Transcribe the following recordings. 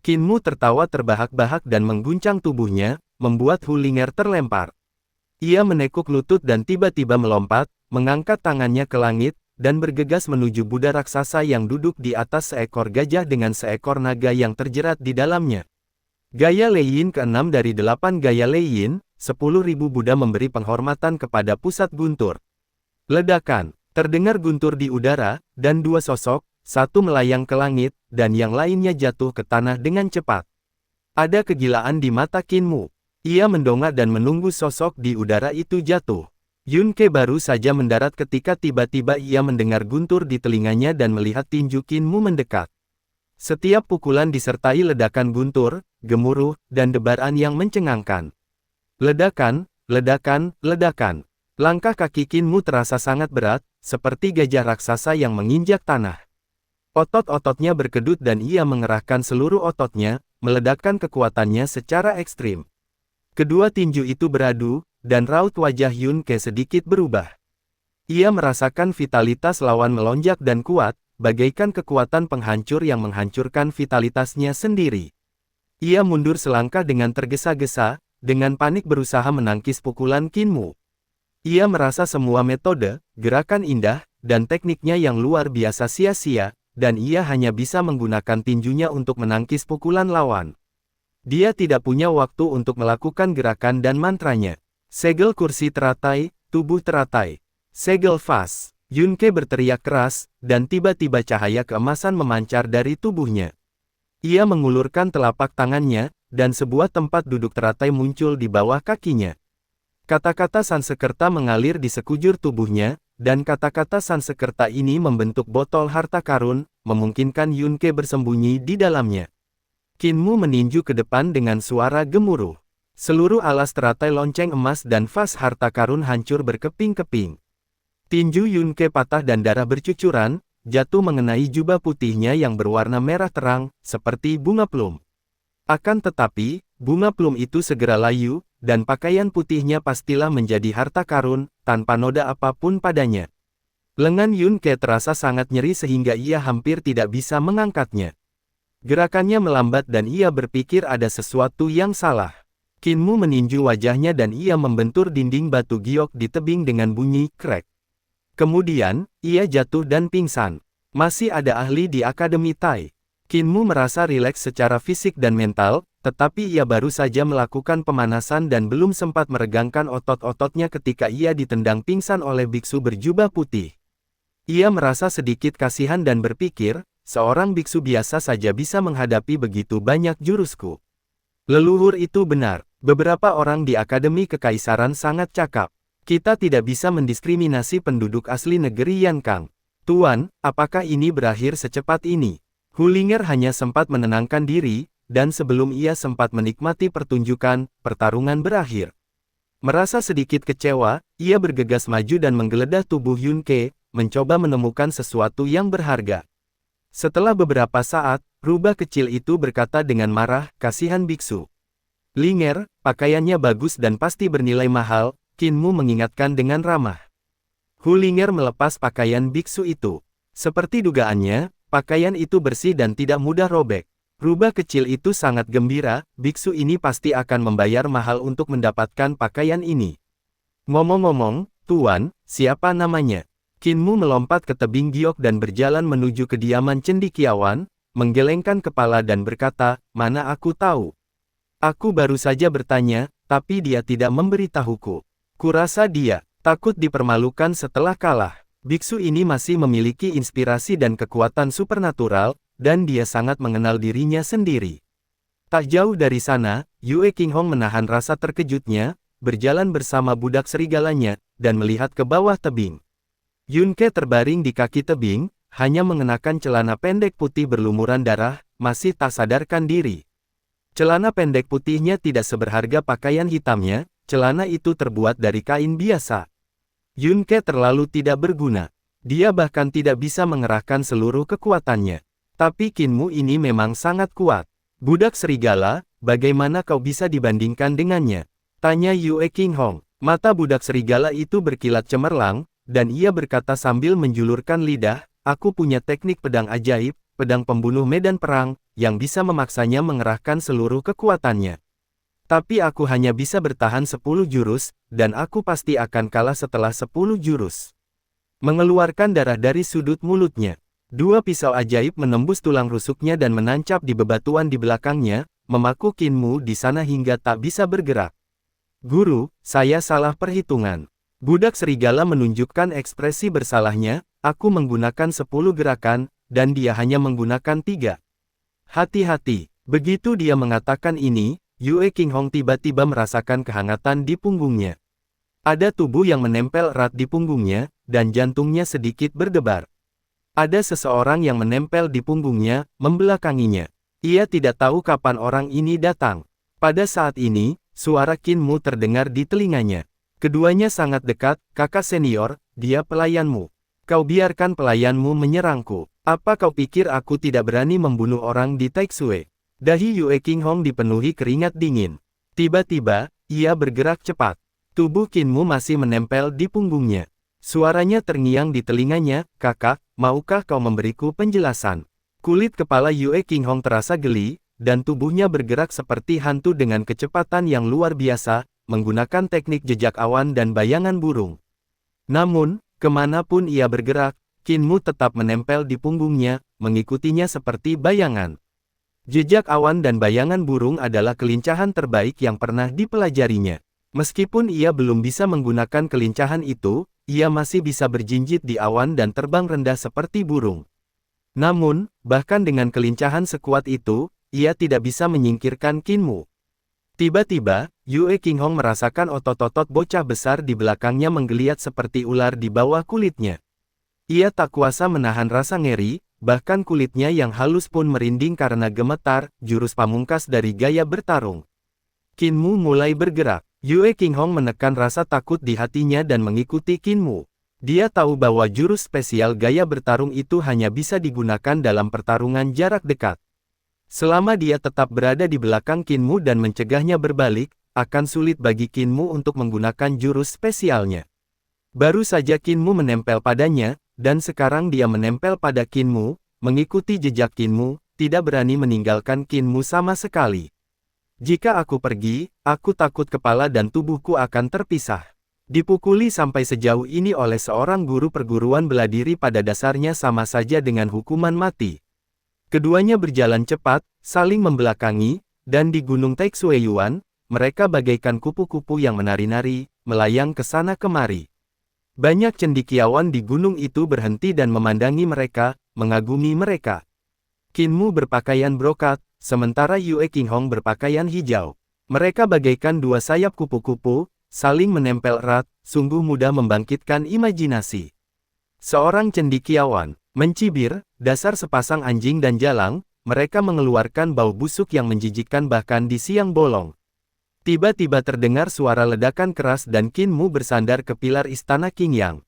Kinmu tertawa terbahak-bahak dan mengguncang tubuhnya, membuat Hulinger terlempar. Ia menekuk lutut dan tiba-tiba melompat, mengangkat tangannya ke langit, dan bergegas menuju Buddha raksasa yang duduk di atas seekor gajah dengan seekor naga yang terjerat di dalamnya. Gaya Leiyin ke-6 dari 8 gaya Leiyin, 10.000 Buddha memberi penghormatan kepada pusat guntur. Ledakan, terdengar guntur di udara, dan dua sosok, satu melayang ke langit, dan yang lainnya jatuh ke tanah dengan cepat. Ada kegilaan di mata Kinmu. Ia mendongak dan menunggu sosok di udara itu jatuh. Yun Ke baru saja mendarat ketika tiba-tiba ia mendengar guntur di telinganya dan melihat tinju Kinmu mendekat. Setiap pukulan disertai ledakan guntur, gemuruh, dan debaran yang mencengangkan. Ledakan, ledakan, ledakan. Langkah kaki Kinmu terasa sangat berat, seperti gajah raksasa yang menginjak tanah. Otot-ototnya berkedut dan ia mengerahkan seluruh ototnya, meledakkan kekuatannya secara ekstrim. Kedua tinju itu beradu, dan raut wajah Yun Ke sedikit berubah. Ia merasakan vitalitas lawan melonjak dan kuat, bagaikan kekuatan penghancur yang menghancurkan vitalitasnya sendiri. Ia mundur selangkah dengan tergesa-gesa, dengan panik berusaha menangkis pukulan Kinmu. Ia merasa semua metode, gerakan indah, dan tekniknya yang luar biasa sia-sia, dan ia hanya bisa menggunakan tinjunya untuk menangkis pukulan lawan. Dia tidak punya waktu untuk melakukan gerakan dan mantranya. Segel kursi teratai, tubuh teratai. Segel fas. Yun Ke berteriak keras, dan tiba-tiba cahaya keemasan memancar dari tubuhnya. Ia mengulurkan telapak tangannya, dan sebuah tempat duduk teratai muncul di bawah kakinya. Kata-kata Sansekerta mengalir di sekujur tubuhnya, dan kata-kata Sansekerta ini membentuk botol harta karun, memungkinkan Yun Ke bersembunyi di dalamnya. Kinmu meninju ke depan dengan suara gemuruh. Seluruh alas teratai lonceng emas dan vas harta karun hancur berkeping-keping. Tinju Yun Ke patah dan darah bercucuran, jatuh mengenai jubah putihnya yang berwarna merah terang, seperti bunga plum. Akan tetapi, bunga plum itu segera layu, dan pakaian putihnya pastilah menjadi harta karun, tanpa noda apapun padanya. Lengan Yun Ke terasa sangat nyeri sehingga ia hampir tidak bisa mengangkatnya. Gerakannya melambat dan ia berpikir ada sesuatu yang salah. Kinmu meninju wajahnya dan ia membentur dinding batu giok di tebing dengan bunyi krek. Kemudian, ia jatuh dan pingsan. Masih ada ahli di Akademi Tai. Kinmu merasa rileks secara fisik dan mental, tetapi ia baru saja melakukan pemanasan dan belum sempat meregangkan otot-ototnya ketika ia ditendang pingsan oleh biksu berjubah putih. Ia merasa sedikit kasihan dan berpikir, seorang biksu biasa saja bisa menghadapi begitu banyak jurusku. Leluhur itu benar, beberapa orang di Akademi Kekaisaran sangat cakap. Kita tidak bisa mendiskriminasi penduduk asli negeri Yankang. Tuan, apakah ini berakhir secepat ini? Hulinger hanya sempat menenangkan diri, dan sebelum ia sempat menikmati pertunjukan, pertarungan berakhir. Merasa sedikit kecewa, ia bergegas maju dan menggeledah tubuh Yun Ke, mencoba menemukan sesuatu yang berharga. Setelah beberapa saat, rubah kecil itu berkata dengan marah, kasihan biksu. Linger, pakaiannya bagus dan pasti bernilai mahal, Kinmu mengingatkan dengan ramah. Hulinger melepas pakaian biksu itu. Seperti dugaannya, pakaian itu bersih dan tidak mudah robek. Rubah kecil itu sangat gembira, biksu ini pasti akan membayar mahal untuk mendapatkan pakaian ini. Ngomong-ngomong, Tuan, siapa namanya? Kinmu melompat ke tebing giok dan berjalan menuju kediaman cendekiawan, menggelengkan kepala dan berkata, mana aku tahu. Aku baru saja bertanya, tapi dia tidak memberitahuku. Kurasa dia takut dipermalukan setelah kalah. Biksu ini masih memiliki inspirasi dan kekuatan supernatural, dan dia sangat mengenal dirinya sendiri. Tak jauh dari sana, Yue Qinghong menahan rasa terkejutnya, berjalan bersama budak serigalanya, dan melihat ke bawah tebing. Yun Ke terbaring di kaki tebing, hanya mengenakan celana pendek putih berlumuran darah, masih tak sadarkan diri. Celana pendek putihnya tidak seberharga pakaian hitamnya, celana itu terbuat dari kain biasa. Yun Ke terlalu tidak berguna. Dia bahkan tidak bisa mengerahkan seluruh kekuatannya. Tapi Kinmu ini memang sangat kuat. Budak serigala, bagaimana kau bisa dibandingkan dengannya? Tanya Yue Qinghong. Mata budak serigala itu berkilat cemerlang, dan ia berkata sambil menjulurkan lidah, aku punya teknik pedang ajaib, pedang pembunuh medan perang, yang bisa memaksanya mengerahkan seluruh kekuatannya. Tapi aku hanya bisa bertahan 10 jurus, dan aku pasti akan kalah setelah 10 jurus. Mengeluarkan darah dari sudut mulutnya. Dua pisau ajaib menembus tulang rusuknya dan menancap di bebatuan di belakangnya, memaku Qin Mu di sana hingga tak bisa bergerak. Guru, saya salah perhitungan. Budak serigala menunjukkan ekspresi bersalahnya, aku menggunakan 10 gerakan, dan dia hanya menggunakan 3. Hati-hati, begitu dia mengatakan ini, Yue Qinghong tiba-tiba merasakan kehangatan di punggungnya. Ada tubuh yang menempel erat di punggungnya, dan jantungnya sedikit berdebar. Ada seseorang yang menempel di punggungnya, membelakanginya. Ia tidak tahu kapan orang ini datang. Pada saat ini, suara Qin Mu terdengar di telinganya. Keduanya sangat dekat, kakak senior, dia pelayanmu. Kau biarkan pelayanmu menyerangku. Apa kau pikir aku tidak berani membunuh orang di Taixue? Dahi Yue Qinghong dipenuhi keringat dingin. Tiba-tiba, ia bergerak cepat. Tubuh Qin Mu masih menempel di punggungnya. Suaranya terngiang di telinganya, kakak, maukah kau memberiku penjelasan? Kulit kepala Yue Qinghong terasa geli, dan tubuhnya bergerak seperti hantu dengan kecepatan yang luar biasa, menggunakan teknik jejak awan dan bayangan burung. Namun, kemanapun ia bergerak, Qin Mu tetap menempel di punggungnya, mengikutinya seperti bayangan. Jejak awan dan bayangan burung adalah kelincahan terbaik yang pernah dipelajarinya. Meskipun ia belum bisa menggunakan kelincahan itu, ia masih bisa berjinjit di awan dan terbang rendah seperti burung. Namun, bahkan dengan kelincahan sekuat itu, ia tidak bisa menyingkirkan Qin Mu. Tiba-tiba, Yue Qinghong merasakan otot-otot bocah besar di belakangnya menggeliat seperti ular di bawah kulitnya. Ia tak kuasa menahan rasa ngeri, bahkan kulitnya yang halus pun merinding karena gemetar, jurus pamungkas dari gaya bertarung. Qin Mu mulai bergerak. Yue Qinghong menekan rasa takut di hatinya dan mengikuti Qin Mu. Dia tahu bahwa jurus spesial gaya bertarung itu hanya bisa digunakan dalam pertarungan jarak dekat. Selama dia tetap berada di belakang Qin Mu dan mencegahnya berbalik, akan sulit bagi Qin Mu untuk menggunakan jurus spesialnya. Baru saja Qin Mu menempel padanya, dan sekarang dia menempel pada Qin Mu, mengikuti jejak Qin Mu, tidak berani meninggalkan Qin Mu sama sekali. Jika aku pergi, aku takut kepala dan tubuhku akan terpisah. Dipukuli sampai sejauh ini oleh seorang guru perguruan bela diri pada dasarnya sama saja dengan hukuman mati. Keduanya berjalan cepat, saling membelakangi, dan di Gunung Taixueyuan, mereka bagaikan kupu-kupu yang menari-nari, melayang ke sana kemari. Banyak cendekiawan di gunung itu berhenti dan memandangi mereka, mengagumi mereka. Qin Mu berpakaian brokat, sementara Yue Qinghong berpakaian hijau. Mereka bagaikan dua sayap kupu-kupu, saling menempel erat, sungguh mudah membangkitkan imajinasi. Seorang cendekiawan mencibir, dasar sepasang anjing dan jalang, mereka mengeluarkan bau busuk yang menjijikkan bahkan di siang bolong. Tiba-tiba terdengar suara ledakan keras dan Qin Mu bersandar ke pilar istana Qingyang.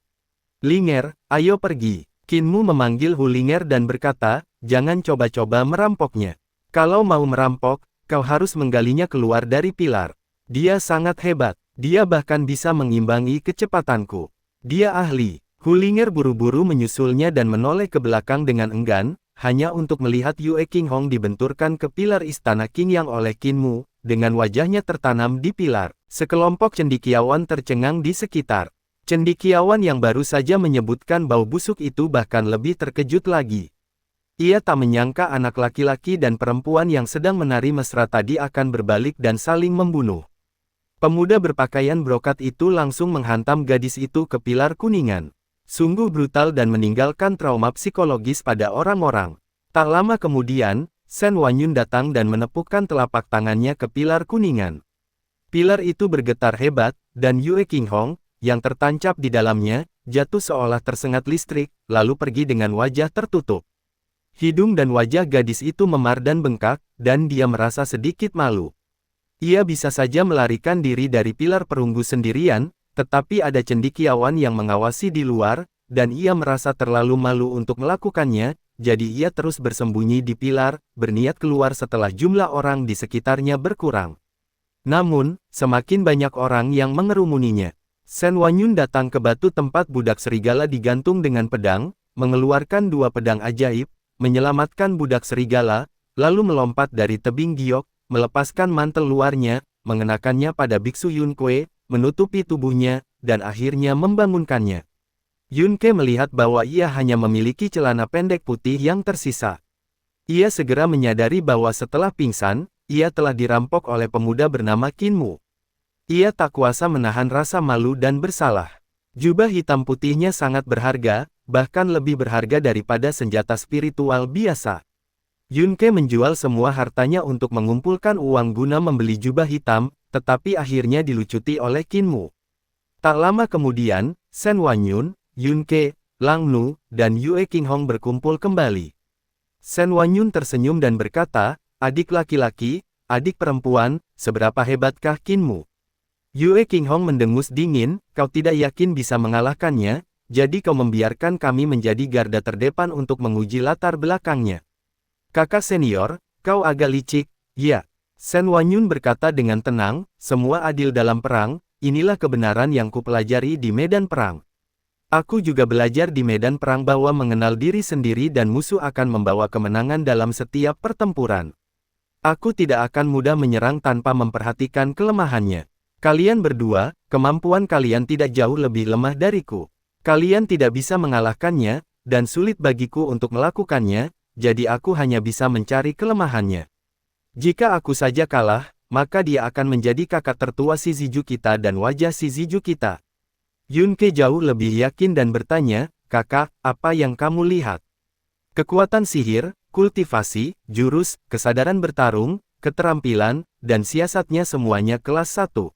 Linger, ayo pergi. Qin Mu memanggil Hu Linger dan berkata, jangan coba-coba merampoknya. Kalau mau merampok, kau harus menggalinya keluar dari pilar. Dia sangat hebat, dia bahkan bisa mengimbangi kecepatanku. Dia ahli. Hu Linger buru-buru menyusulnya dan menoleh ke belakang dengan enggan, hanya untuk melihat Yue Qinghong dibenturkan ke pilar istana Qingyang oleh Qin Mu, dengan wajahnya tertanam di pilar. Sekelompok cendekiawan tercengang di sekitar. Cendekiawan yang baru saja menyebutkan bau busuk itu bahkan lebih terkejut lagi. Ia tak menyangka anak laki-laki dan perempuan yang sedang menari mesra tadi akan berbalik dan saling membunuh. Pemuda berpakaian brokat itu langsung menghantam gadis itu ke pilar kuningan. Sungguh brutal dan meninggalkan trauma psikologis pada orang-orang. Tak lama kemudian, Shen Wanyun datang dan menepukkan telapak tangannya ke pilar kuningan. Pilar itu bergetar hebat, dan Yue Qinghong, yang tertancap di dalamnya, jatuh seolah tersengat listrik, lalu pergi dengan wajah tertutup. Hidung dan wajah gadis itu memar dan bengkak, dan dia merasa sedikit malu. Ia bisa saja melarikan diri dari pilar perunggu sendirian, tetapi ada cendekiawan yang mengawasi di luar, dan ia merasa terlalu malu untuk melakukannya, jadi ia terus bersembunyi di pilar, berniat keluar setelah jumlah orang di sekitarnya berkurang. Namun, semakin banyak orang yang mengerumuninya. Shen Wanyun datang ke batu tempat budak serigala digantung dengan pedang, mengeluarkan dua pedang ajaib, menyelamatkan budak serigala, lalu melompat dari tebing giok, melepaskan mantel luarnya, mengenakannya pada biksu Yunkei, menutupi tubuhnya, dan akhirnya membangunkannya. Yunkei melihat bahwa ia hanya memiliki celana pendek putih yang tersisa. Ia segera menyadari bahwa setelah pingsan, ia telah dirampok oleh pemuda bernama Kinmu. Ia tak kuasa menahan rasa malu dan bersalah. Jubah hitam putihnya sangat berharga, bahkan lebih berharga daripada senjata spiritual biasa. Yunkei menjual semua hartanya untuk mengumpulkan uang guna membeli jubah hitam, tetapi akhirnya dilucuti oleh Kinmu. Tak lama kemudian, Shen Wanyun, Yunkei, Lang Nu, dan Yue Qinghong berkumpul kembali. Shen Wanyun tersenyum dan berkata, "Adik laki-laki, adik perempuan, seberapa hebatkah Kinmu?" Yue Qinghong mendengus dingin, "Kau tidak yakin bisa mengalahkannya, jadi kau membiarkan kami menjadi garda terdepan untuk menguji latar belakangnya. Kakak senior, kau agak licik, ya." Shen Wanyun berkata dengan tenang, "Semua adil dalam perang, inilah kebenaran yang kupelajari di medan perang. Aku juga belajar di medan perang bahwa mengenal diri sendiri dan musuh akan membawa kemenangan dalam setiap pertempuran. Aku tidak akan mudah menyerang tanpa memperhatikan kelemahannya. Kalian berdua, kemampuan kalian tidak jauh lebih lemah dariku. Kalian tidak bisa mengalahkannya, dan sulit bagiku untuk melakukannya, jadi aku hanya bisa mencari kelemahannya. Jika aku saja kalah, maka dia akan menjadi kakak tertua si Ziju kita dan wajah si Ziju kita." Yunkei jauh lebih yakin dan bertanya, "Kakak, apa yang kamu lihat?" Kekuatan sihir, kultivasi, jurus, kesadaran bertarung, keterampilan, dan siasatnya semuanya kelas 1.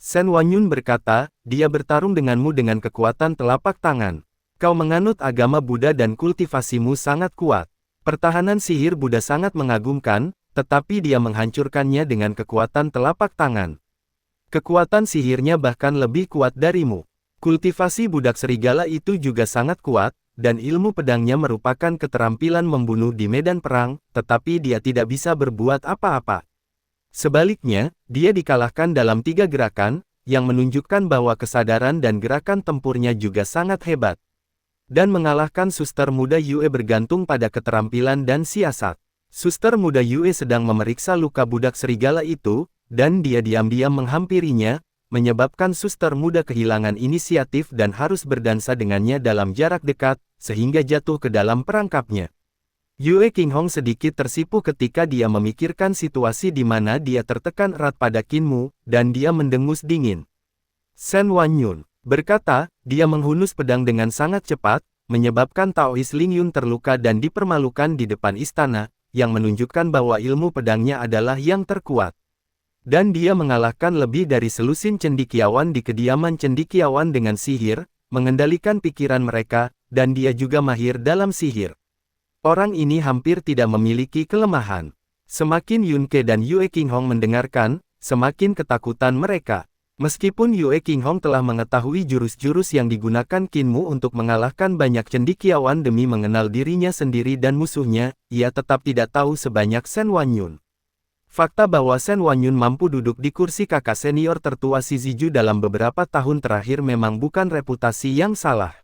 Shen Wanyun berkata, "Dia bertarung denganmu dengan kekuatan telapak tangan. Kau menganut agama Buddha dan kultivasimu sangat kuat. Pertahanan sihir Buddha sangat mengagumkan, tetapi dia menghancurkannya dengan kekuatan telapak tangan. Kekuatan sihirnya bahkan lebih kuat darimu. Kultivasi budak serigala itu juga sangat kuat, dan ilmu pedangnya merupakan keterampilan membunuh di medan perang, tetapi dia tidak bisa berbuat apa-apa. Sebaliknya, dia dikalahkan dalam 3 gerakan, yang menunjukkan bahwa kesadaran dan gerakan tempurnya juga sangat hebat. Dan mengalahkan suster muda Yue bergantung pada keterampilan dan siasat. Suster muda Yue sedang memeriksa luka budak serigala itu, dan dia diam-diam menghampirinya, menyebabkan suster muda kehilangan inisiatif dan harus berdansa dengannya dalam jarak dekat, sehingga jatuh ke dalam perangkapnya. Yue Qinghong sedikit tersipu ketika dia memikirkan situasi di mana dia tertekan erat pada Kinmu, dan dia mendengus dingin. Shen Wanyun berkata, dia menghunus pedang dengan sangat cepat, menyebabkan Taois Ling Yun terluka dan dipermalukan di depan istana, yang menunjukkan bahwa ilmu pedangnya adalah yang terkuat. Dan dia mengalahkan lebih dari selusin cendekiawan di kediaman cendekiawan dengan sihir, mengendalikan pikiran mereka, dan dia juga mahir dalam sihir. Orang ini hampir tidak memiliki kelemahan. Semakin Yunkei dan Yue Qinghong mendengarkan, semakin ketakutan mereka. Meskipun Yue Qinghong telah mengetahui jurus-jurus yang digunakan Kinmu untuk mengalahkan banyak cendekiawan demi mengenal dirinya sendiri dan musuhnya, ia tetap tidak tahu sebanyak Shen Wanyun. Fakta bahwa Shen Wanyun mampu duduk di kursi kakak senior tertua si Ziju dalam beberapa tahun terakhir memang bukan reputasi yang salah.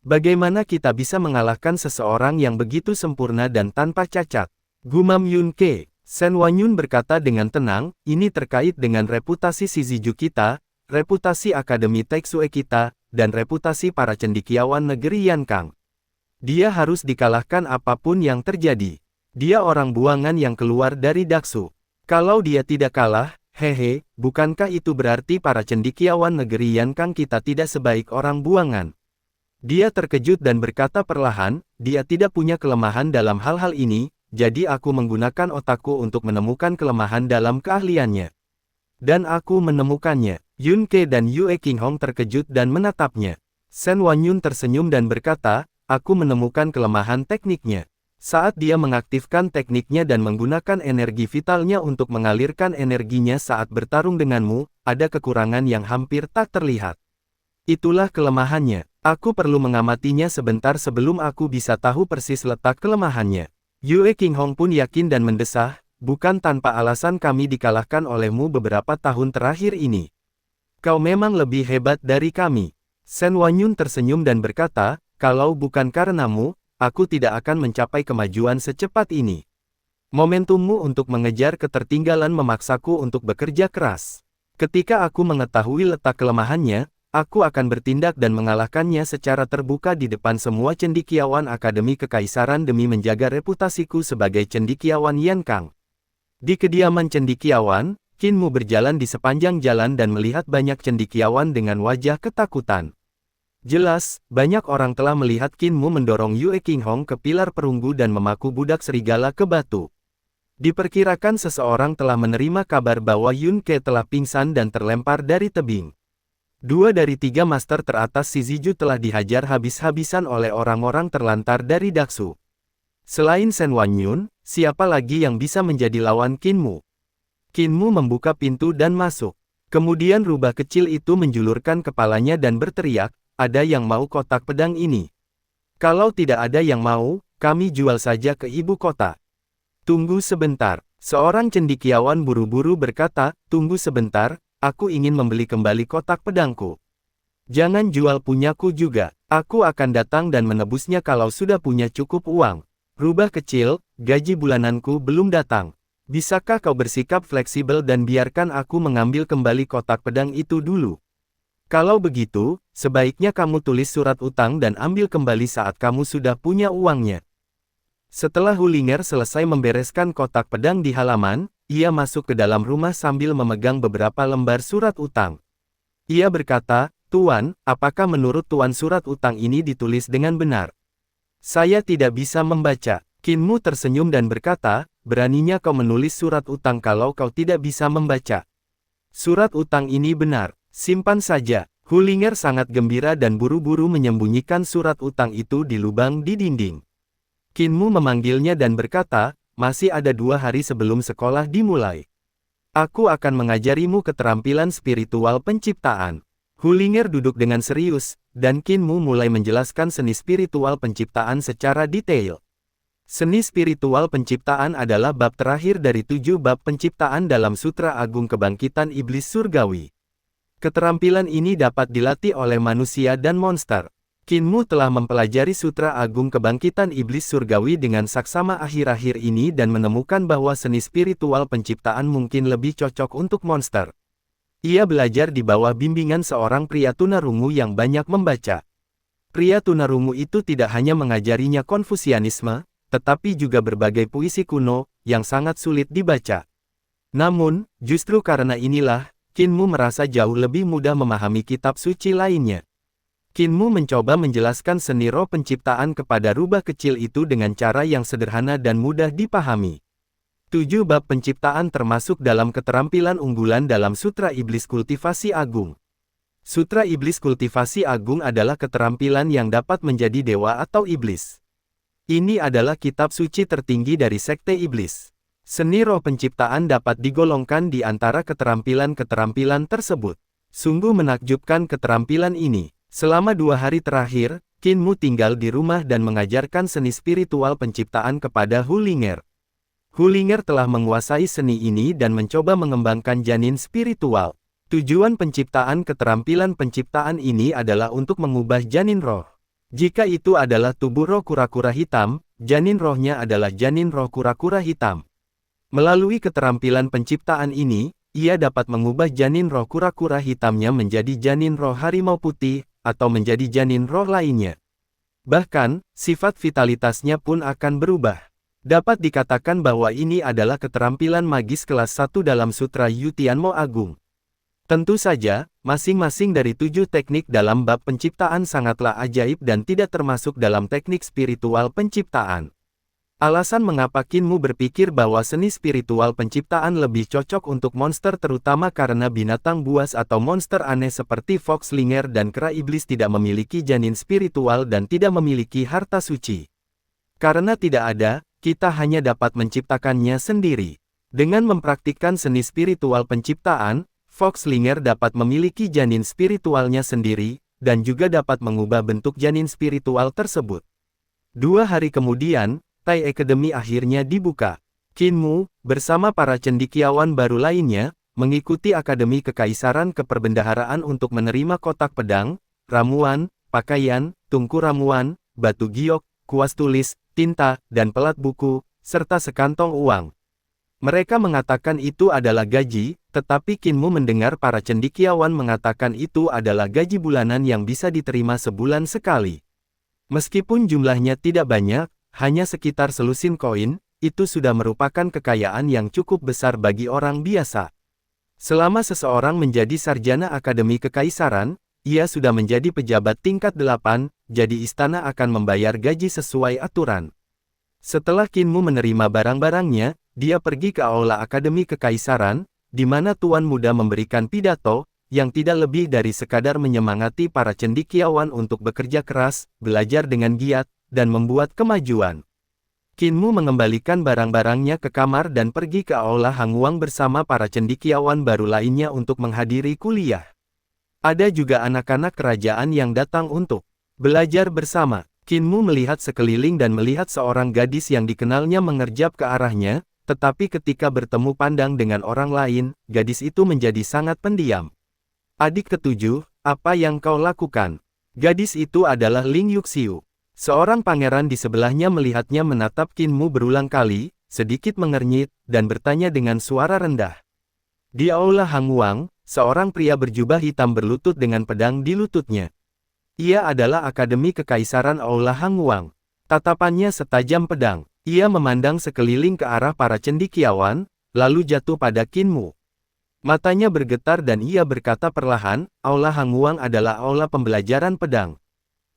Bagaimana kita bisa mengalahkan seseorang yang begitu sempurna dan tanpa cacat? Gumam Yunkei. Shen Wanyun berkata dengan tenang, "Ini terkait dengan reputasi si Ziju kita, reputasi Akademi Teixue kita, dan reputasi para cendekiawan negeri Yankang. Dia harus dikalahkan apapun yang terjadi. Dia orang buangan yang keluar dari Daksu. Kalau dia tidak kalah, hehe, bukankah itu berarti para cendekiawan negeri Yankang kita tidak sebaik orang buangan?" Dia terkejut dan berkata perlahan, "Dia tidak punya kelemahan dalam hal-hal ini, jadi aku menggunakan otakku untuk menemukan kelemahan dalam keahliannya. Dan aku menemukannya." Yunkei dan Yue Qinghong terkejut dan menatapnya. Shen Wanyun tersenyum dan berkata, "Aku menemukan kelemahan tekniknya. Saat dia mengaktifkan tekniknya dan menggunakan energi vitalnya untuk mengalirkan energinya saat bertarung denganmu, ada kekurangan yang hampir tak terlihat. Itulah kelemahannya. Aku perlu mengamatinya sebentar sebelum aku bisa tahu persis letak kelemahannya." Yue Qinghong pun yakin dan mendesah, "Bukan tanpa alasan kami dikalahkan olehmu beberapa tahun terakhir ini. Kau memang lebih hebat dari kami." Shen Wanyun tersenyum dan berkata, "Kalau bukan karenamu, aku tidak akan mencapai kemajuan secepat ini." Momentummu untuk mengejar ketertinggalan memaksaku untuk bekerja keras. Ketika aku mengetahui letak kelemahannya, aku akan bertindak dan mengalahkannya secara terbuka di depan semua cendekiawan Akademi Kekaisaran demi menjaga reputasiku sebagai cendekiawan Yan Kang. Di kediaman cendekiawan, Qin Mu berjalan di sepanjang jalan dan melihat banyak cendekiawan dengan wajah ketakutan. Jelas, banyak orang telah melihat Qin Mu mendorong Yue Qinghong ke pilar perunggu dan memaku budak serigala ke batu. Diperkirakan seseorang telah menerima kabar bahwa Yun Ke telah pingsan dan terlempar dari tebing. 2 dari 3 master teratas Shiziju telah dihajar habis-habisan oleh orang-orang terlantar dari Daksu. Selain Shen Wanyun, siapa lagi yang bisa menjadi lawan Qin Mu? Qin Mu membuka pintu dan masuk. Kemudian rubah kecil itu menjulurkan kepalanya dan berteriak, "Ada yang mau kotak pedang ini? Kalau tidak ada yang mau, kami jual saja ke ibu kota." "Tunggu sebentar." Seorang cendekiawan buru-buru berkata, "Tunggu sebentar, aku ingin membeli kembali kotak pedangku." "Jangan jual punyaku juga. Aku akan datang dan menebusnya kalau sudah punya cukup uang." Rubah kecil, "Gaji bulananku belum datang. Bisakah kau bersikap fleksibel dan biarkan aku mengambil kembali kotak pedang itu dulu? Kalau begitu, sebaiknya kamu tulis surat utang dan ambil kembali saat kamu sudah punya uangnya." Setelah Hulinger selesai membereskan kotak pedang di halaman, ia masuk ke dalam rumah sambil memegang beberapa lembar surat utang. Ia berkata, "Tuan, apakah menurut Tuan surat utang ini ditulis dengan benar?" "Saya tidak bisa membaca." Qin Mu tersenyum dan berkata, "Beraninya kau menulis surat utang kalau kau tidak bisa membaca. Surat utang ini benar, simpan saja." Hulinger sangat gembira dan buru-buru menyembunyikan surat utang itu di lubang di dinding. Qin Mu memanggilnya dan berkata, "Masih ada 2 hari sebelum sekolah dimulai. Aku akan mengajarimu keterampilan spiritual penciptaan." Hulinger duduk dengan serius, dan Qin Mu mulai menjelaskan seni spiritual penciptaan secara detail. Seni spiritual penciptaan adalah bab terakhir dari 7 bab penciptaan dalam Sutra Agung Kebangkitan Iblis Surgawi. Keterampilan ini dapat dilatih oleh manusia dan monster. Qin Mu telah mempelajari Sutra Agung Kebangkitan Iblis Surgawi dengan saksama akhir-akhir ini dan menemukan bahwa seni spiritual penciptaan mungkin lebih cocok untuk monster. Ia belajar di bawah bimbingan seorang pria tunarungu yang banyak membaca. Pria tunarungu itu tidak hanya mengajarinya Konfusianisme, tetapi juga berbagai puisi kuno, yang sangat sulit dibaca. Namun, justru karena inilah, Qin Mu merasa jauh lebih mudah memahami kitab suci lainnya. Qin Mu mencoba menjelaskan seni roh penciptaan kepada rubah kecil itu dengan cara yang sederhana dan mudah dipahami. 7 bab penciptaan termasuk dalam keterampilan unggulan dalam Sutra Iblis Kultivasi Agung. Sutra Iblis Kultivasi Agung adalah keterampilan yang dapat menjadi dewa atau iblis. Ini adalah kitab suci tertinggi dari Sekte Iblis. Seni roh penciptaan dapat digolongkan di antara keterampilan-keterampilan tersebut. Sungguh menakjubkan keterampilan ini. Selama 2 hari terakhir, Qin Mu tinggal di rumah dan mengajarkan seni spiritual penciptaan kepada Hulinger. Hulinger telah menguasai seni ini dan mencoba mengembangkan janin spiritual. Tujuan penciptaan keterampilan penciptaan ini adalah untuk mengubah janin roh. Jika itu adalah tubuh roh kura-kura hitam, janin rohnya adalah janin roh kura-kura hitam. Melalui keterampilan penciptaan ini, ia dapat mengubah janin roh kura-kura hitamnya menjadi janin roh harimau putih, atau menjadi janin roh lainnya. Bahkan, sifat vitalitasnya pun akan berubah. Dapat dikatakan bahwa ini adalah keterampilan magis kelas 1 dalam Sutra Yu Tianmo Agung. Tentu saja, masing-masing dari 7 teknik dalam bab penciptaan sangatlah ajaib dan tidak termasuk dalam teknik spiritual penciptaan. Alasan mengapa Qin Mu berpikir bahwa seni spiritual penciptaan lebih cocok untuk monster terutama karena binatang buas atau monster aneh seperti Foxlinger dan kera iblis tidak memiliki janin spiritual dan tidak memiliki harta suci. Karena tidak ada, kita hanya dapat menciptakannya sendiri. Dengan mempraktikkan seni spiritual penciptaan, Foxlinger dapat memiliki janin spiritualnya sendiri, dan juga dapat mengubah bentuk janin spiritual tersebut. 2 hari kemudian, Tai Academy akhirnya dibuka. Qin Mu, bersama para cendekiawan baru lainnya, mengikuti Akademi Kekaisaran Keperbendaharaan untuk menerima kotak pedang, ramuan, pakaian, tungku ramuan, batu giok, kuas tulis, tinta, dan pelat buku, serta sekantong uang. Mereka mengatakan itu adalah gaji, tetapi Qin Mu mendengar para cendekiawan mengatakan itu adalah gaji bulanan yang bisa diterima sebulan sekali. Meskipun jumlahnya tidak banyak, hanya sekitar selusin koin, itu sudah merupakan kekayaan yang cukup besar bagi orang biasa. Selama seseorang menjadi sarjana Akademi Kekaisaran, ia sudah menjadi pejabat tingkat 8, jadi istana akan membayar gaji sesuai aturan. Setelah Qin Mu menerima barang-barangnya, dia pergi ke aula Akademi Kekaisaran, di mana Tuan Muda memberikan pidato, yang tidak lebih dari sekadar menyemangati para cendekiawan untuk bekerja keras, belajar dengan giat, dan membuat kemajuan. Qin Mu mengembalikan barang-barangnya ke kamar dan pergi ke aula Hanguang bersama para cendekiawan baru lainnya untuk menghadiri kuliah. Ada juga anak-anak kerajaan yang datang untuk belajar bersama. Qin Mu melihat sekeliling dan melihat seorang gadis yang dikenalnya mengerjap ke arahnya, tetapi ketika bertemu pandang dengan orang lain, gadis itu menjadi sangat pendiam. Adik ketujuh, apa yang kau lakukan? Gadis itu adalah Ling Yuxiu. Seorang pangeran di sebelahnya melihatnya menatap Qin Mu berulang kali, sedikit mengernyit, dan bertanya dengan suara rendah. Di aula Hanguang, seorang pria berjubah hitam berlutut dengan pedang di lututnya. Ia adalah Akademi Kekaisaran Aula Hanguang. Tatapannya setajam pedang. Ia memandang sekeliling ke arah para cendekiawan, lalu jatuh pada Qin Mu. Matanya bergetar dan ia berkata perlahan, Aula Hanguang adalah aula pembelajaran pedang.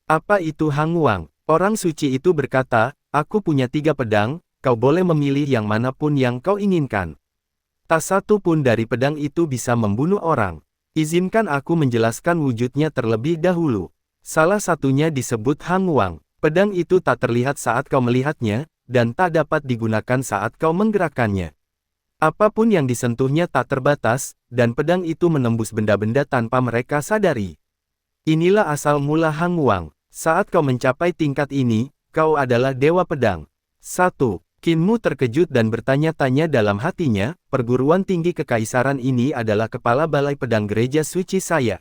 Apa itu Hanguang? Orang suci itu berkata, aku punya 3 pedang, kau boleh memilih yang manapun yang kau inginkan. Tak satu pun dari pedang itu bisa membunuh orang. Izinkan aku menjelaskan wujudnya terlebih dahulu. Salah satunya disebut Hanguang. Pedang itu tak terlihat saat kau melihatnya, dan tak dapat digunakan saat kau menggerakkannya. Apapun yang disentuhnya tak terbatas, dan pedang itu menembus benda-benda tanpa mereka sadari. Inilah asal mula Hanguang. Saat kau mencapai tingkat ini, kau adalah Dewa Pedang. 1. Qin Mu terkejut dan bertanya-tanya dalam hatinya, perguruan tinggi kekaisaran ini adalah kepala balai pedang gereja suci saya.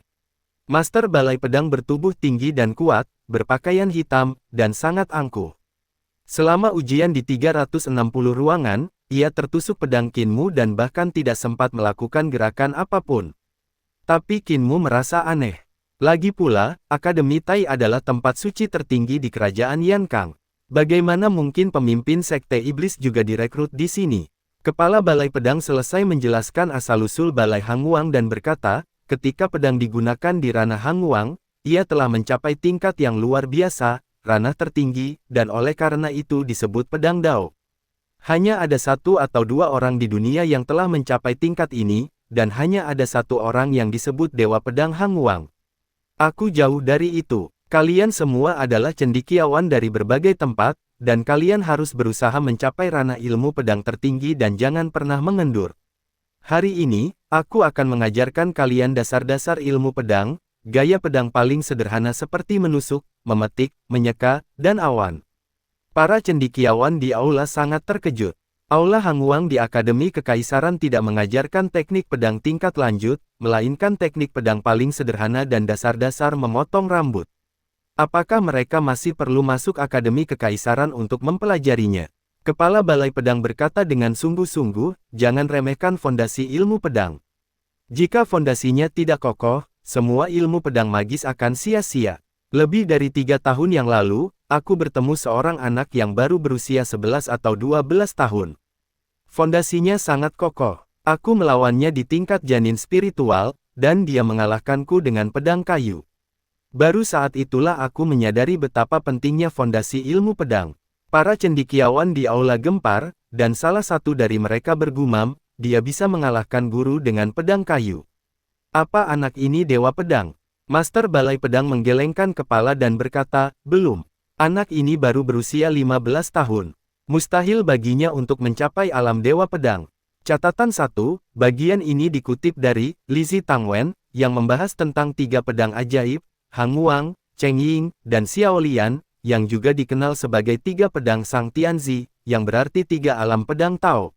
Master balai pedang bertubuh tinggi dan kuat, berpakaian hitam, dan sangat angkuh. Selama ujian di 360 ruangan, ia tertusuk pedang Qin Mu dan bahkan tidak sempat melakukan gerakan apapun. Tapi Qin Mu merasa aneh. Lagi pula, Akademi Tai adalah tempat suci tertinggi di kerajaan Yankang. Bagaimana mungkin pemimpin sekte iblis juga direkrut di sini? Kepala balai pedang selesai menjelaskan asal-usul balai Hanguang dan berkata, ketika pedang digunakan di ranah Hanguang, ia telah mencapai tingkat yang luar biasa, ranah tertinggi, dan oleh karena itu disebut pedang Dao. Hanya ada 1 atau 2 orang di dunia yang telah mencapai tingkat ini, dan hanya ada 1 orang yang disebut Dewa Pedang Hanguang. Aku jauh dari itu. Kalian semua adalah cendekiawan dari berbagai tempat, dan kalian harus berusaha mencapai ranah ilmu pedang tertinggi dan jangan pernah mengendur. Hari ini, aku akan mengajarkan kalian dasar-dasar ilmu pedang, gaya pedang paling sederhana seperti menusuk, memetik, menyeka, dan awan. Para cendekiawan di aula sangat terkejut. Aula Hanguang di Akademi Kekaisaran tidak mengajarkan teknik pedang tingkat lanjut, melainkan teknik pedang paling sederhana dan dasar-dasar memotong rambut. Apakah mereka masih perlu masuk Akademi Kekaisaran untuk mempelajarinya? Kepala balai pedang berkata dengan sungguh-sungguh, jangan remehkan fondasi ilmu pedang. Jika fondasinya tidak kokoh, semua ilmu pedang magis akan sia-sia. Lebih dari 3 tahun yang lalu, aku bertemu seorang anak yang baru berusia 11 atau 12 tahun. Fondasinya sangat kokoh. Aku melawannya di tingkat janin spiritual, dan dia mengalahkanku dengan pedang kayu. Baru saat itulah aku menyadari betapa pentingnya fondasi ilmu pedang. Para cendekiawan di aula gempar, dan salah satu dari mereka bergumam, dia bisa mengalahkan guru dengan pedang kayu. Apa anak ini dewa pedang? Master balai pedang menggelengkan kepala dan berkata, belum. Anak ini baru berusia 15 tahun. Mustahil baginya untuk mencapai alam dewa pedang. Catatan 1, bagian ini dikutip dari Lizzie Tangwen, yang membahas tentang 3 pedang ajaib, Hanguang, Cheng Ying, dan Xiao Lian, yang juga dikenal sebagai 3 pedang Sang Tianzi, yang berarti 3 alam pedang Tao.